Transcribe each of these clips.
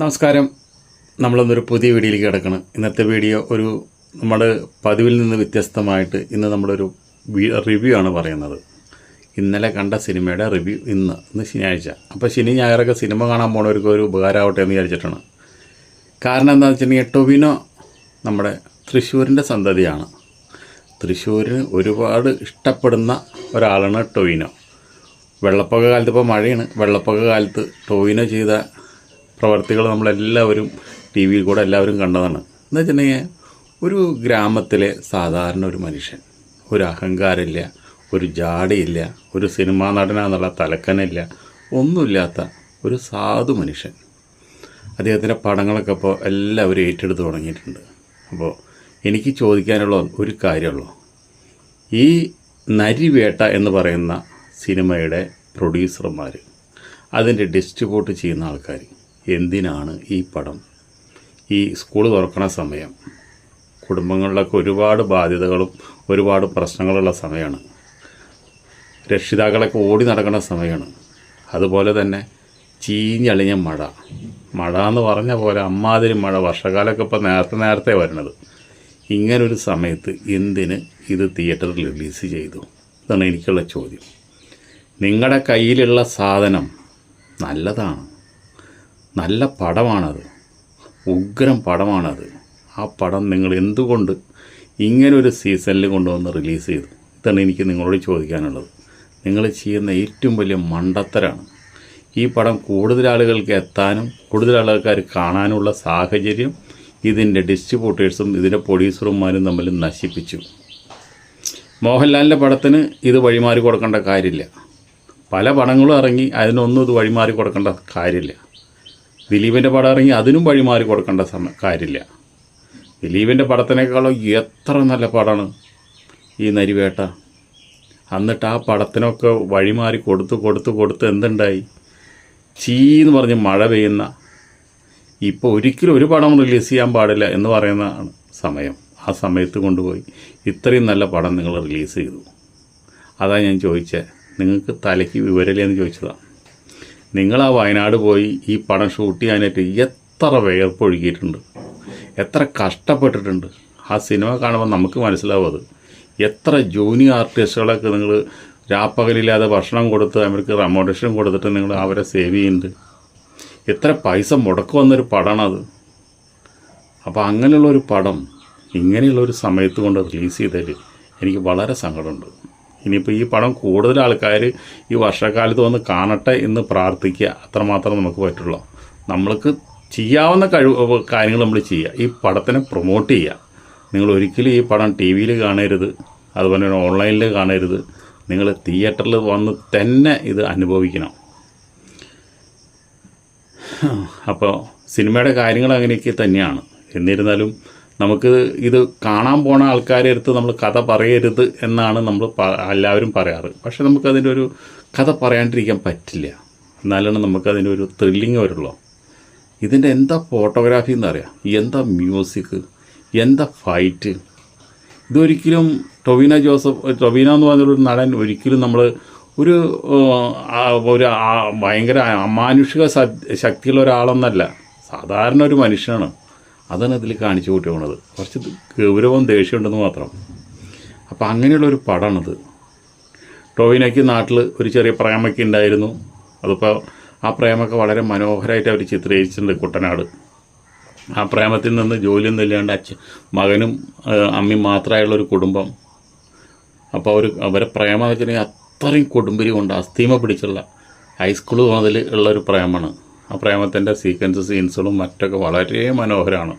നമസ്കാരം. നമ്മളൊന്നൊരു പുതിയ വീഡിയോയിലേക്ക് കിടക്കണം. ഇന്നത്തെ വീഡിയോ നമ്മൾ പതിവിൽ നിന്ന് വ്യത്യസ്തമായിട്ട് ഇന്ന് നമ്മളൊരു റിവ്യൂ ആണ് പറയുന്നത്. ഇന്നലെ കണ്ട സിനിമയുടെ റിവ്യൂ ഇന്ന് ശനിയാഴ്ച. അപ്പോൾ ശനി ഞായറൊക്കെ സിനിമ കാണാൻ പോണവർക്ക് ഒരു ഉപകാരമാവട്ടെ എന്ന് വിചാരിച്ചിട്ടാണ്. കാരണം എന്താണെന്ന് വെച്ചിട്ടുണ്ടെങ്കിൽ ടൊവിനോ നമ്മുടെ തൃശ്ശൂരിൻ്റെ സന്തതിയാണ്. തൃശ്ശൂരിന് ഒരുപാട് ഇഷ്ടപ്പെടുന്ന ഒരാളാണ് ടൊവിനോ. വെള്ളപ്പൊക്ക കാലത്ത്, ഇപ്പോൾ മഴയാണ്, വെള്ളപ്പൊക്ക കാലത്ത് ടൊവിനോ ചെയ്ത പ്രവർത്തികൾ നമ്മളെല്ലാവരും ടി വിയിൽ കൂടെ എല്ലാവരും കണ്ടതാണ്. എന്ന് വെച്ചിട്ടുണ്ടെങ്കിൽ ഒരു ഗ്രാമത്തിലെ സാധാരണ ഒരു മനുഷ്യൻ, ഒരു അഹങ്കാരമില്ല, ഒരു ജാടയില്ല, ഒരു സിനിമാ നടനാന്നുള്ള തലക്കനില്ല, ഒന്നുമില്ലാത്ത ഒരു സാധു മനുഷ്യൻ. അദ്ദേഹത്തിൻ്റെ പടങ്ങളൊക്കെ ഇപ്പോൾ എല്ലാവരും ഏറ്റെടുത്ത് തുടങ്ങിയിട്ടുണ്ട്. അപ്പോൾ എനിക്ക് ചോദിക്കാനുള്ള ഒരു കാര്യമുള്ളൂ, ഈ നരിവേട്ട എന്ന് പറയുന്ന സിനിമയുടെ പ്രൊഡ്യൂസർമാർ, അതിൻ്റെ ഡിസ്ട്രിബ്യൂട്ട് ചെയ്യുന്ന ആൾക്കാർ എന്തിനാണ് ഈ പടം ഈ സ്കൂൾ തുറക്കണ സമയം, കുടുംബങ്ങളിലൊക്കെ ഒരുപാട് ബാധ്യതകളും ഒരുപാട് പ്രശ്നങ്ങളുള്ള സമയമാണ്, രക്ഷിതാക്കളൊക്കെ ഓടി നടക്കുന്ന സമയമാണ്, അതുപോലെ തന്നെ ചീഞ്ഞളിഞ്ഞ മഴ എന്ന് പറഞ്ഞ പോലെ അമ്മാതിരി മഴ, വർഷകാലമൊക്കെ ഇപ്പോൾ നേരത്തെ വരുന്നത്. ഇങ്ങനൊരു സമയത്ത് എന്തിന് ഇത് തിയേറ്ററിൽ റിലീസ് ചെയ്തു? ഇതാണ് എനിക്കുള്ള ചോദ്യം. നിങ്ങളുടെ കയ്യിലുള്ള സാധനം നല്ലതാണ്, നല്ല പടമാണത്, ഉഗ്രം പടമാണത്. ആ പടം നിങ്ങൾ എന്തുകൊണ്ട് ഇങ്ങനൊരു സീസണിൽ കൊണ്ടുവന്ന് റിലീസ് ചെയ്തു? ഇതാണ് എനിക്ക് നിങ്ങളോട് ചോദിക്കാനുള്ളത്. നിങ്ങൾ ചെയ്യുന്ന ഏറ്റവും വലിയ മണ്ടത്തരാണ്. ഈ പടം കൂടുതൽ ആളുകൾക്ക് എത്താനും കൂടുതൽ ആൾക്കാർ കാണാനുള്ള സാഹചര്യം ഇതിൻ്റെ ഡിസ്ട്രിബ്യൂട്ടേഴ്സും ഇതിൻ്റെ പ്രൊഡ്യൂസർമാരും തമ്മിൽ നശിപ്പിച്ചു. മോഹൻലാലിൻ്റെ പടത്തിന് ഇത് വഴിമാറി കൊടുക്കേണ്ട കാര്യമില്ല. പല പടങ്ങളും ഇറങ്ങി അതിനൊന്നും ഇത് വഴിമാറി കൊടുക്കേണ്ട കാര്യമില്ല. ദിലീപിൻ്റെ പടം ഇറങ്ങി അതിനും വഴിമാറി കൊടുക്കേണ്ട കാര്യമില്ല. ദിലീപിൻ്റെ പടത്തിനേക്കാളും എത്ര നല്ല പടമാണ് ഈ നരിവേട്ട. എന്നിട്ട് ആ പടത്തിനൊക്കെ വഴിമാറി കൊടുത്ത് എന്തുണ്ടായി? ചീന്ന് പറഞ്ഞ് മഴ പെയ്യുന്ന, ഇപ്പോൾ ഒരിക്കലും ഒരു പടം റിലീസ് ചെയ്യാൻ പാടില്ല എന്ന് പറയുന്ന സമയം, ആ സമയത്ത് കൊണ്ടുപോയി ഇത്രയും നല്ല പടം നിങ്ങൾ റിലീസ് ചെയ്തു. അതാ ഞാൻ ചോദിച്ചത്, നിങ്ങൾക്ക് തലയ്ക്ക് വിവരമില്ല എന്ന് ചോദിച്ചതാണ്. നിങ്ങൾ ആ വയനാട് പോയി ഈ പടം ഷൂട്ട് ചെയ്യാനായിട്ട് എത്ര വിയർപ്പൊഴുകിയിട്ടുണ്ട്, എത്ര കഷ്ടപ്പെട്ടിട്ടുണ്ട്. ആ സിനിമ കാണുമ്പോൾ നമുക്ക് മനസ്സിലാവും അത്. എത്ര ജൂനിയർ ആർട്ടിസ്റ്റുകളൊക്കെ നിങ്ങൾ രാപ്പകലില്ലാതെ ഭക്ഷണം കൊടുത്ത് അവർക്ക് റെമോഡേഷൻ കൊടുത്തിട്ട് നിങ്ങൾ അവരെ സേവ് ചെയ്യുന്നുണ്ട്. എത്ര പൈസ മുടക്ക് വന്നൊരു പടമാണത്. അപ്പോൾ അങ്ങനെയുള്ളൊരു പടം ഇങ്ങനെയുള്ളൊരു സമയത്ത് കൊണ്ട് റിലീസ് ചെയ്തതിൽ എനിക്ക് വളരെ സങ്കടമുണ്ട്. ഇനിയിപ്പോൾ ഈ പടം കൂടുതൽ ആൾക്കാർ ഈ വർഷക്കാലത്ത് വന്ന് കാണട്ടെ എന്ന് പ്രാർത്ഥിക്കുക, അത്രമാത്രം നമുക്ക് പറ്റുള്ളൂ. നമ്മൾക്ക് ചെയ്യാവുന്ന കാര്യങ്ങൾ നമ്മൾ ചെയ്യുക, ഈ പടത്തിനെ പ്രൊമോട്ട് ചെയ്യുക. നിങ്ങൾ ഒരിക്കലും ഈ പടം ടി വിയിൽ കാണരുത്, അതുപോലെ തന്നെ ഓൺലൈനിൽ കാണരുത്. നിങ്ങൾ തിയേറ്ററിൽ വന്ന് തന്നെ ഇത് അനുഭവിക്കണം. അപ്പോൾ സിനിമയുടെ കാര്യങ്ങൾ അങ്ങനെയൊക്കെ തന്നെയാണ്. എന്നിരുന്നാലും നമുക്ക് ഇത് കാണാൻ പോണ ആൾക്കാരെ അടുത്ത് നമ്മൾ കഥ പറയരുത് എന്നാണ് നമ്മൾ എല്ലാവരും പറയാറ്. പക്ഷെ നമുക്കതിൻ്റെ ഒരു കഥ പറയാണ്ടിരിക്കാൻ പറ്റില്ല. എന്നാലാണ് നമുക്കതിൻ്റെ ഒരു ത്രില്ലിങ് വരുള്ളൂ. ഇതിൻ്റെ എന്താ ഫോട്ടോഗ്രാഫി എന്നറിയാം, എന്താ മ്യൂസിക്, എന്താ ഫൈറ്റ്. ഇതൊരിക്കലും ടൊവിനോ എന്ന് പറഞ്ഞൊരു നടൻ ഒരിക്കലും നമ്മൾ ഒരു ഭയങ്കര അമാനുഷിക ശക്തിയുള്ള ഒരാളൊന്നല്ല, സാധാരണ ഒരു മനുഷ്യനാണ്. അതാണ് ഇതിൽ കാണിച്ചു കൂട്ടിയത്. കുറച്ച് ഗൗരവം ദേഷ്യമുണ്ടെന്ന് മാത്രം. അപ്പോൾ അങ്ങനെയുള്ളൊരു പടമാണിത്. ടൊവിനോയ്ക്ക് നാട്ടിൽ ഒരു ചെറിയ പ്രേമൊക്കെ ഉണ്ടായിരുന്നു. അതിപ്പോൾ ആ പ്രേമൊക്കെ വളരെ മനോഹരമായിട്ട് അവർ ചിത്രീകരിച്ചിട്ടുണ്ട്. കുട്ടനാട് ആ പ്രേമത്തിൽ നിന്ന് ജോലിയൊന്നും ഇല്ലാണ്ട് മകനും അമ്മയും മാത്രമായുള്ളൊരു കുടുംബം. അപ്പോൾ അവരെ പ്രേമം എന്ന് വെച്ചിട്ടുണ്ടെങ്കിൽ അത്രയും കൊടുമ്പിരി കൊണ്ട് അസ്ഥിമ പിടിച്ചുള്ള ഹൈസ്കൂൾ മുതൽ ഉള്ളൊരു പ്രേമമാണ്. ആ പ്രേമത്തിൻ്റെ സീൻസുകളും മറ്റൊക്കെ വളരെ മനോഹരമാണ്.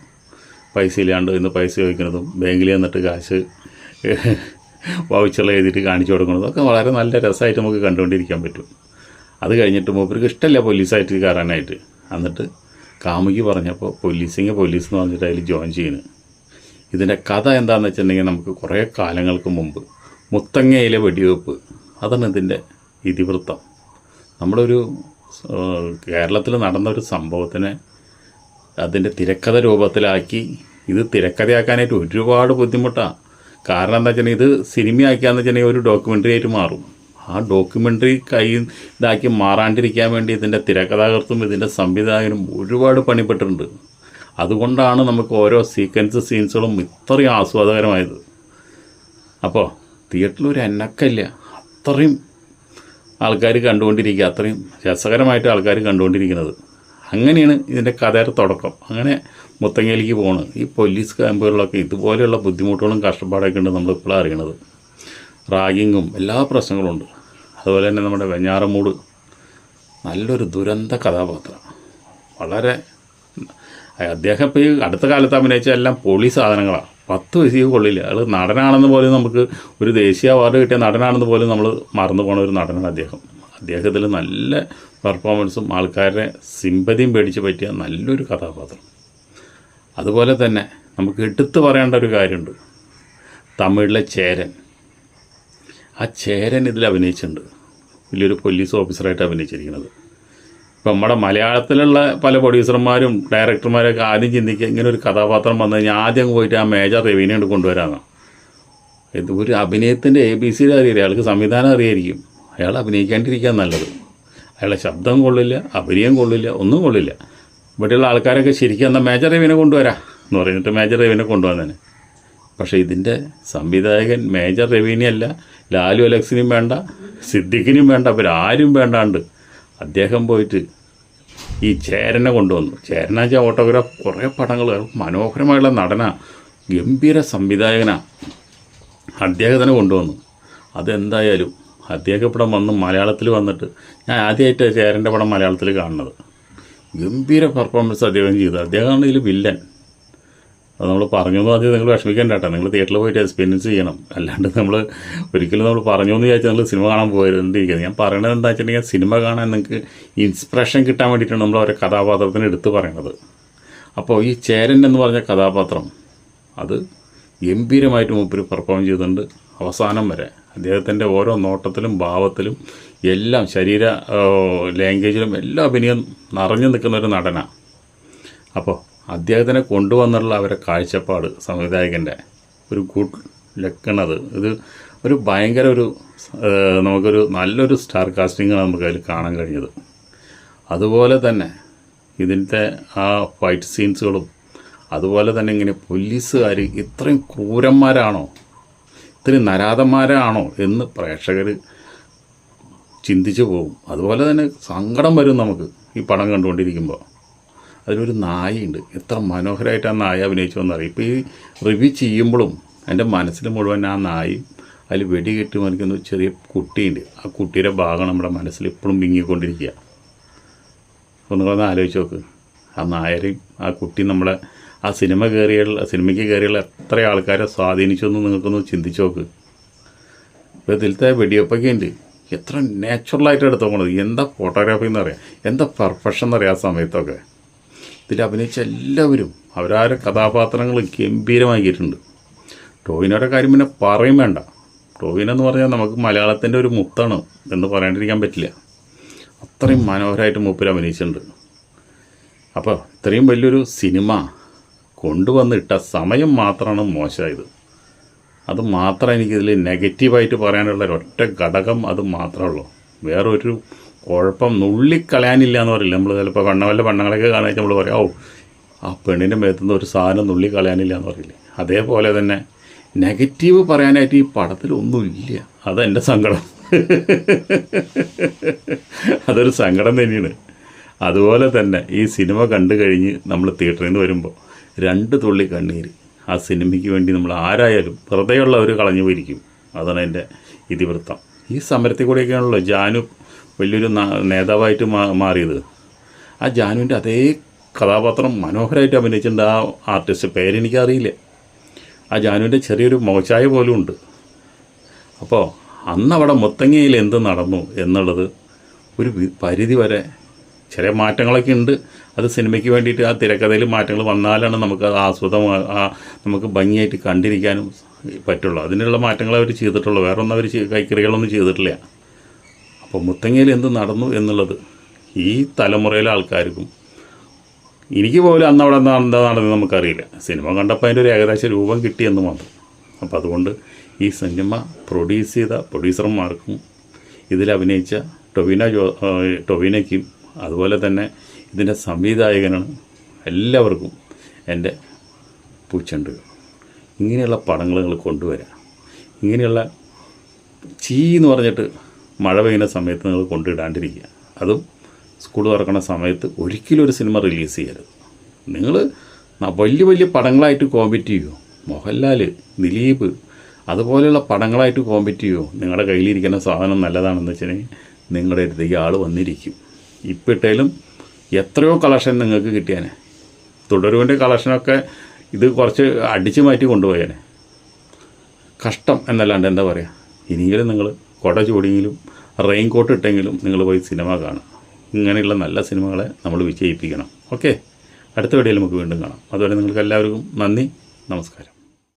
പൈസ ഇല്ലാണ്ട് ഇന്ന് പൈസ ചോദിക്കുന്നതും ബാങ്കിൽ ചെന്നിട്ട് കാശ് വൗച്ചർ എഴുതിയിട്ട് കാണിച്ചു കൊടുക്കുന്നതും ഒക്കെ വളരെ നല്ല രസമായിട്ട് നമുക്ക് കണ്ടുകൊണ്ടിരിക്കാൻ പറ്റും. അത് കഴിഞ്ഞിട്ട് മൂപ്പർക്ക് ഇഷ്ടമല്ല പോലീസായിട്ട് കയറാനായിട്ട്. എന്നിട്ട് കാമുകി പറഞ്ഞപ്പോൾ പോലീസ് എന്ന് പറഞ്ഞിട്ട് അതിൽ ജോയിൻ ചെയ്യുന്നു. ഇതിൻ്റെ കഥ എന്താണെന്ന് വെച്ചിട്ടുണ്ടെങ്കിൽ നമുക്ക് കുറേ കാലങ്ങൾക്ക് മുമ്പ് മുത്തങ്ങയിലെ വെടിവെപ്പ്, അതാണ് ഇതിൻ്റെ ഇതിവൃത്തം. നമ്മളൊരു കേരളത്തിൽ നടന്നൊരു സംഭവത്തിനെ അതിൻ്റെ തിരക്കഥ രൂപത്തിലാക്കി ഇത് തിരക്കഥയാക്കാനായിട്ട് ഒരുപാട് ബുദ്ധിമുട്ടാണ്. കാരണം എന്താ വെച്ചിട്ടുണ്ടെങ്കിൽ ഇത് സിനിമയാക്കിയാന്ന് വെച്ചിട്ടുണ്ടെങ്കിൽ ഒരു ഡോക്യുമെൻ്ററി ആയിട്ട് മാറും. ആ ഡോക്യുമെൻ്ററി ഇതാക്കി മാറാണ്ടിരിക്കാൻ വേണ്ടി ഇതിൻ്റെ തിരക്കഥാകൃത്തും ഇതിൻ്റെ സംവിധായകനും ഒരുപാട് പണിപ്പെട്ടിട്ടുണ്ട്. അതുകൊണ്ടാണ് നമുക്ക് ഓരോ സീൻസുകളും ഇത്രയും ആസ്വാദകരമായത്. അപ്പോൾ തിയേറ്ററിൽ ഒരു എണ്ണക്കല്ല, അത്രയും ആൾക്കാർ കണ്ടുകൊണ്ടിരിക്കുക, അത്രയും രസകരമായിട്ട് ആൾക്കാർ കണ്ടുകൊണ്ടിരിക്കുന്നത്. അങ്ങനെയാണ് ഇതിൻ്റെ കഥയുടെ തുടക്കം. അങ്ങനെ മുത്തങ്ങയിലേക്ക് പോകുന്നത്. ഈ പോലീസ് ക്യാമ്പുകളിലൊക്കെ ഇതുപോലെയുള്ള ബുദ്ധിമുട്ടുകളും കഷ്ടപ്പാടൊക്കെ ഉണ്ട് നമ്മളിപ്പോഴാണ് അറിയണത്. റാഗിങ്ങും എല്ലാ പ്രശ്നങ്ങളുമുണ്ട്. അതുപോലെ തന്നെ നമ്മുടെ വെഞ്ഞാറമൂട് നല്ലൊരു ദുരന്ത കഥാപാത്രം. വളരെ അദ്ദേഹം ഇപ്പോൾ ഈ അടുത്ത കാലത്ത് അഭിനയിച്ച എല്ലാം പൊളി സാധനങ്ങളാണ്. 10 പൈസയ്ക്ക് കൊള്ളില്ല. അത് നടനാണെന്ന് പോലും നമുക്ക് ഒരു ദേശീയ അവാർഡ് കിട്ടിയ നടനാണെന്ന് പോലും നമ്മൾ മറന്നു പോണ ഒരു നടനാണ് അദ്ദേഹം. അദ്ദേഹത്തിൽ നല്ല പെർഫോമൻസും ആൾക്കാരുടെ സിമ്പതിയും പേടിച്ച് പറ്റിയ നല്ലൊരു കഥാപാത്രം. അതുപോലെ തന്നെ നമുക്ക് എടുത്തു പറയേണ്ട ഒരു കാര്യമുണ്ട്. തമിഴിലെ ചേരൻ. ആ ചേരൻ ഇതിൽ അഭിനയിച്ചിട്ടുണ്ട്. വലിയൊരു പോലീസ് ഓഫീസറായിട്ട് അഭിനയിച്ചിരിക്കുന്നത്. ഇപ്പം നമ്മുടെ മലയാളത്തിലുള്ള പല പ്രൊഡ്യൂസർമാരും ഡയറക്ടർമാരൊക്കെ ആദ്യം ചിന്തിക്കുക ഇങ്ങനെ ഒരു കഥാപാത്രം വന്നു കഴിഞ്ഞാൽ ആദ്യം പോയിട്ട് ആ മേജർ റെവന്യൂ കൊണ്ട് കൊണ്ടുവരാമെന്നാണ്. ഇത് ഒരു അഭിനയത്തിൻ്റെ ABC അറിയില്ല. അയാൾക്ക് സംവിധാനം അറിയായിരിക്കും. അയാൾ അഭിനയിക്കാണ്ടിരിക്കാൻ നല്ലത്. അയാളെ ശബ്ദം കൊള്ളില്ല, അഭിനയം കൊള്ളില്ല, ഒന്നും കൊള്ളില്ല. ഇവിടെയുള്ള ആൾക്കാരൊക്കെ ശരിക്കും എന്നാൽ മേജർ റെവന്യൂ കൊണ്ടുവരാം എന്ന് പറഞ്ഞിട്ട് മേജർ റെവന്യൂ കൊണ്ടുവന്നതിന്. പക്ഷേ ഇതിൻ്റെ സംവിധായകൻ മേജർ റെവന്യൂ അല്ല, ലാലു അലക്സിനും വേണ്ട, സിദ്ദിഖിനും വേണ്ട, അവരാരും വേണ്ടാണ്ട് അദ്ദേഹം പോയിട്ട് ഈ ചേരനെ കൊണ്ടുവന്നു. ചേരനാച്ച ഓട്ടോഗ്രാഫ് കുറേ പടങ്ങൾ, മനോഹരമായുള്ള നടനാ, ഗംഭീര സംവിധായകനാ, അദ്ദേഹത്തിനെ കൊണ്ടുവന്നു. അതെന്തായാലും അദ്ദേഹം ഇവിടെ വന്ന് മലയാളത്തിൽ വന്നിട്ട് ഞാൻ ആദ്യമായിട്ട് ചേരൻ്റെ പടം മലയാളത്തിൽ കാണുന്നത്. ഗംഭീര പെർഫോമൻസ് അദ്ദേഹം ചെയ്തു. അദ്ദേഹമാണ് ഇതിൽ വില്ലൻ. അത് നമ്മൾ പറഞ്ഞൊന്നും ആദ്യം നിങ്ങൾ വിഷമിക്കേണ്ട കേട്ടോ. നിങ്ങൾ തിയേറ്ററിൽ പോയിട്ട് എക്സ്പീരിയൻസ് ചെയ്യണം. അല്ലാണ്ട് നമ്മൾ ഒരിക്കലും നമ്മൾ പറഞ്ഞോന്ന് വിചാരിച്ചാൽ നിങ്ങൾ സിനിമ കാണാൻ പോയിരുന്നിരിക്കുന്നത്. ഞാൻ പറയണത് എന്താ വെച്ചിട്ടുണ്ടെങ്കിൽ സിനിമ കാണാൻ നിങ്ങൾക്ക് ഇൻസ്പിറേഷൻ കിട്ടാൻ വേണ്ടിയിട്ടാണ് നമ്മൾ ഓരോ കഥാപാത്രത്തിന് എടുത്ത് പറയണത്. അപ്പോൾ ഈ ചേരൻ എന്ന് പറഞ്ഞ കഥാപാത്രം അത് ഗംഭീരമായിട്ട് മൂപ്പര് പെർഫോം ചെയ്തിട്ടുണ്ട്. അവസാനം വരെ അദ്ദേഹത്തിൻ്റെ ഓരോ നോട്ടത്തിലും ഭാവത്തിലും എല്ലാം ശരീര ലാംഗ്വേജിലും എല്ലാം അഭിനയം നിറഞ്ഞു നിൽക്കുന്ന ഒരു നടനാണ്. അപ്പോൾ അദ്ദേഹത്തിനെ കൊണ്ടുവന്നുള്ള അവരെ കാഴ്ചപ്പാട് സംവിധായകൻ്റെ ഒരു ഗുഡ് ലക്കാണത്. ഇത് ഒരു ഭയങ്കര നമുക്കൊരു നല്ലൊരു സ്റ്റാർ കാസ്റ്റിംഗാണ് നമുക്ക് അതിൽ കാണാൻ കഴിഞ്ഞത്. അതുപോലെ തന്നെ ഇതിൻ്റെ ആ ഫൈറ്റ് സീൻസുകളും അതുപോലെ തന്നെ ഇങ്ങനെ പോലീസുകാർ ഇത്രയും ക്രൂരന്മാരാണോ, ഇത്രയും നരാധന്മാരാണോ എന്ന് പ്രേക്ഷകർ ചിന്തിച്ചു പോകും. അതുപോലെ തന്നെ സങ്കടം വരും നമുക്ക് ഈ പടം കണ്ടുകൊണ്ടിരിക്കുമ്പോൾ. അതിലൊരു നായയുണ്ട്. എത്ര മനോഹരമായിട്ട് ആ നായ അഭിനയിച്ചു എന്നറിയാം. ഇപ്പോൾ ഈ റിവ്യൂ ചെയ്യുമ്പോഴും എൻ്റെ മനസ്സിൽ മുഴുവൻ ആ നായും അതിൽ വെടികെട്ടി മറിക്കുന്ന ചെറിയ കുട്ടിയുണ്ട്. ആ കുട്ടിയുടെ ഭാഗം നമ്മുടെ മനസ്സിൽ ഇപ്പോഴും വിങ്ങിക്കൊണ്ടിരിക്കുക. അപ്പോൾ നിങ്ങളൊന്ന് ആലോചിച്ച് നോക്ക്. ആ നായരെയും ആ കുട്ടി നമ്മളെ ആ സിനിമയ്ക്ക് കയറിയുള്ള എത്ര ആൾക്കാരെ സ്വാധീനിച്ചു എന്ന് നിങ്ങൾക്കൊന്ന് ചിന്തിച്ച് നോക്ക്. ഇപ്പോൾ ഇതിലത്തെ വെടിവെപ്പൊക്കെ ഉണ്ട്. എത്ര നാച്ചുറലായിട്ട് എടുത്തു പോകണത്. എന്താ ഫോട്ടോഗ്രാഫി എന്നറിയാം, എന്താ പെർഫെക്ഷൻ എന്നറിയാം. ആ സമയത്തൊക്കെ ഇതിൽ അഭിനയിച്ച എല്ലാവരും അവരാരെ കഥാപാത്രങ്ങൾ ഗംഭീരമാക്കിയിട്ടുണ്ട്. ടോവിനോയുടെ കാര്യം പിന്നെ പറയും വേണ്ട. ടോവിനോ എന്ന് പറഞ്ഞാൽ നമുക്ക് മലയാളത്തിൻ്റെ ഒരു മുത്താണ് എന്ന് പറയാണ്ടിരിക്കാൻ പറ്റില്ല. അത്രയും മനോഹരമായിട്ട് മൂപ്പര് അഭിനയിച്ചിട്ടുണ്ട്. അപ്പോൾ ഇത്രയും വലിയൊരു സിനിമ കൊണ്ടുവന്നിട്ട സമയം മാത്രമാണ് മോശമായത്. അത് മാത്രം എനിക്കിതിൽ നെഗറ്റീവായിട്ട് പറയാനുള്ള ഒരൊറ്റ ഘടകം അത് മാത്രമേ ഉള്ളൂ. വേറൊരു കുഴപ്പം നുള്ളിക്കളയാനില്ല എന്ന് പറയില്ല. നമ്മൾ ചിലപ്പോൾ വല്ല പെണ്ണുങ്ങളൊക്കെ കാണുക നമ്മൾ പറയാം, ഓ ആ പെണ്ണിൻ്റെ മേത്തുനിന്ന് ഒരു സാധനം നുള്ളിക്കളയാനില്ല എന്ന് പറയില്ലേ. അതേപോലെ തന്നെ നെഗറ്റീവ് പറയാനായിട്ട് ഈ പടത്തിലൊന്നുമില്ല. അതെൻ്റെ സങ്കടം. അതൊരു സങ്കടം തന്നെയാണ്. അതുപോലെ തന്നെ ഈ സിനിമ കണ്ടു കഴിഞ്ഞ് നമ്മൾ തിയേറ്ററിൽ നിന്ന് വരുമ്പോൾ 2 തുള്ളി കണ്ണീര് ആ സിനിമയ്ക്ക് വേണ്ടി നമ്മൾ ആരായാലും വെറുതെയുള്ളവർ കളഞ്ഞു പോയിരിക്കും. അതാണ് എൻ്റെ ഇതിവൃത്തം. ഈ സമരത്തിൽ കൂടെയൊക്കെയാണല്ലോ ജാനു വലിയൊരു നേതാവായിട്ട് മാറിയത്. ആ ജാനുവിൻ്റെ അതേ കഥാപാത്രം മനോഹരമായിട്ട് അഭിനയിച്ചിട്ടുണ്ട് ആ ആർട്ടിസ്റ്റ്. പേരെനിക്കറിയില്ല. ആ ജാനുവിൻ്റെ ചെറിയൊരു മോശായ പോലും ഉണ്ട്. അപ്പോൾ അന്നവിടെ മുത്തങ്ങയിൽ എന്ത് നടന്നു എന്നുള്ളത് ഒരു പരിധി വരെ ചില മാറ്റങ്ങളൊക്കെ ഉണ്ട്. അത് സിനിമയ്ക്ക് വേണ്ടിയിട്ട് ആ തിരക്കഥയിൽ മാറ്റങ്ങൾ വന്നാലാണ് നമുക്ക് നമുക്ക് ഭംഗിയായിട്ട് കണ്ടിരിക്കാനും പറ്റുള്ളൂ. അതിനുള്ള മാറ്റങ്ങൾ അവർ ചെയ്തിട്ടുള്ളൂ. വേറെ ഒന്നും അവർ കൈക്കറികളൊന്നും ചെയ്തിട്ടില്ല. അപ്പോൾ മുത്തങ്ങയിൽ എന്ത് നടന്നു എന്നുള്ളത് ഈ തലമുറയിലെ ആൾക്കാർക്കും എനിക്ക് പോലും അന്ന് അവിടെ എന്താ നടന്നത് നമുക്കറിയില്ല. സിനിമ കണ്ടപ്പോൾ അതിൻ്റെ ഒരു ഏകദേശ രൂപം കിട്ടിയെന്ന് മാത്രം. അപ്പോൾ അതുകൊണ്ട് ഈ സിനിമ പ്രൊഡ്യൂസ് ചെയ്ത പ്രൊഡ്യൂസർമാർക്കും ഇതിൽ അഭിനയിച്ച ടൊവിനോയ്ക്കും അതുപോലെ തന്നെ ഇതിൻ്റെ സംവിധായകനാണ് എല്ലാവർക്കും എൻ്റെ പൂച്ചെണ്ടുകൾ. ഇങ്ങനെയുള്ള പടങ്ങൾ നിങ്ങൾ കൊണ്ടുവരാം. ഇങ്ങനെയുള്ള എന്ന് പറഞ്ഞിട്ട് മഴ പെയ്യുന്ന സമയത്ത് നിങ്ങൾ കൊണ്ടിടാണ്ടിരിക്കുക. അതും സ്കൂൾ തുറക്കുന്ന സമയത്ത് ഒരിക്കലും ഒരു സിനിമ റിലീസ് ചെയ്യരുത്. നിങ്ങൾ വലിയ വലിയ പടങ്ങളായിട്ട് കോമ്പറ്റ് ചെയ്യുമോ? മോഹൻലാൽ, ദിലീപ് അതുപോലെയുള്ള പടങ്ങളായിട്ട് കോമ്പറ്റ് ചെയ്യുമോ? നിങ്ങളുടെ കയ്യിലിരിക്കുന്ന സാധനം നല്ലതാണെന്ന് വെച്ചിട്ടുണ്ടെങ്കിൽ നിങ്ങളുടെ അടുത്തേക്ക് ആൾ വന്നിരിക്കും. ഇപ്പം ഇട്ടേലും എത്രയോ കളക്ഷൻ നിങ്ങൾക്ക് കിട്ടിയാനെ. തുടരുവിൻ്റെ കളക്ഷനൊക്കെ ഇത് കുറച്ച് അടിച്ചു മാറ്റി കൊണ്ടുപോയാനെ. കഷ്ടം എന്നല്ലാണ്ട് എന്താ പറയുക. ഇനിയെങ്കിലും നിങ്ങൾ കുട ചൂടിയെങ്കിലും റെയിൻ കോട്ട് ഇട്ടെങ്കിലും നിങ്ങൾ പോയി സിനിമ കാണുക. ഇങ്ങനെയുള്ള നല്ല സിനിമകളെ നമ്മൾ വിജയിപ്പിക്കണം. ഓക്കെ, അടുത്ത വീഡിയോയിൽ നമുക്ക് വീണ്ടും കാണാം. അതുവരെ നിങ്ങൾക്ക് എല്ലാവർക്കും നന്ദി, നമസ്കാരം.